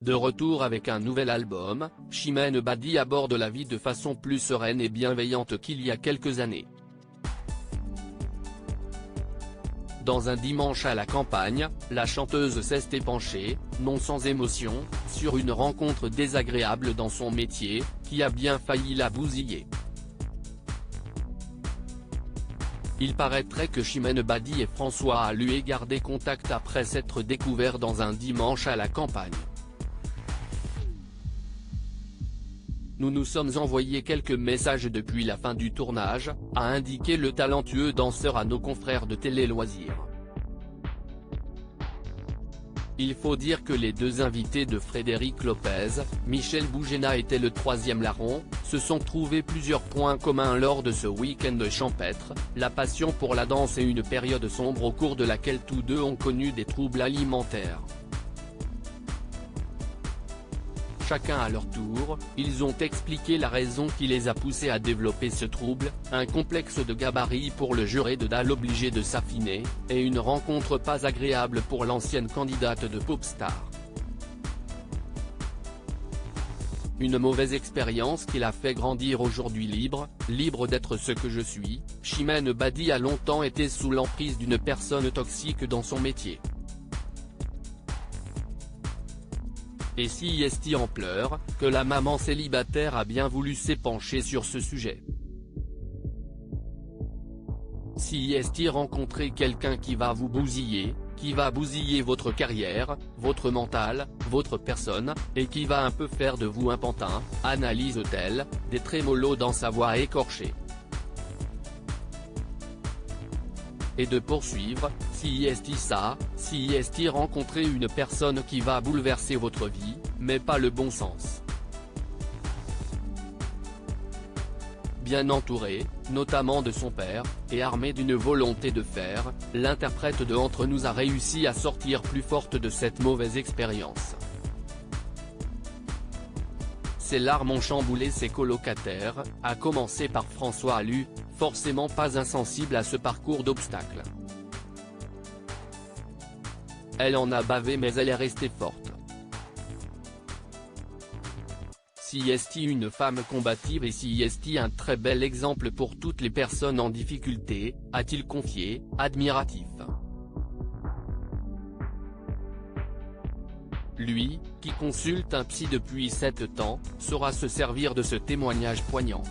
De retour avec un nouvel album, Chimène Badi aborde la vie de façon plus sereine et bienveillante qu'il y a quelques années. Dans un dimanche à la campagne, la chanteuse s'est épanchée, non sans émotion, sur une rencontre désagréable dans son métier, qui a bien failli la bousiller. Il paraîtrait que Chimène Badi et François Alu aient gardé contact après s'être découverts dans un dimanche à la campagne. Nous nous sommes envoyé quelques messages depuis la fin du tournage, a indiqué le talentueux danseur à nos confrères de Télé Loisirs. Il faut dire que les deux invités de Frédéric Lopez, Michel Bougena était le troisième larron, se sont trouvés plusieurs points communs lors de ce week-end champêtre, la passion pour la danse et une période sombre au cours de laquelle tous deux ont connu des troubles alimentaires. Chacun à leur tour, ils ont expliqué la raison qui les a poussés à développer ce trouble, un complexe de gabarit pour le juré de Dal obligé de s'affiner, et une rencontre pas agréable pour l'ancienne candidate de Popstar. Une mauvaise expérience qui l'a fait grandir aujourd'hui libre d'être ce que je suis. Chimène Badi a longtemps été sous l'emprise d'une personne toxique dans son métier. Et si est en pleurs, que la maman célibataire a bien voulu s'épancher sur ce sujet. Si est rencontrer quelqu'un qui va vous bousiller, qui va bousiller votre carrière, votre mental, votre personne, et qui va un peu faire de vous un pantin, analyse-t-elle, des trémolos dans sa voix écorchée. Et de poursuivre, si est rencontrer une personne qui va bouleverser votre vie, mais pas le bon sens. Bien entouré, notamment de son père, et armé d'une volonté de faire, l'interprète de Entre nous a réussi à sortir plus forte de cette mauvaise expérience. Ses larmes ont chamboulé ses colocataires, à commencer par François Alu, forcément pas insensible à ce parcours d'obstacles. Elle en a bavé mais elle est restée forte. Si est une femme combative et si est un très bel exemple pour toutes les personnes en difficulté, a-t-il confié, admiratif. Lui, qui consulte un psy depuis 7 ans, saura se servir de ce témoignage poignant.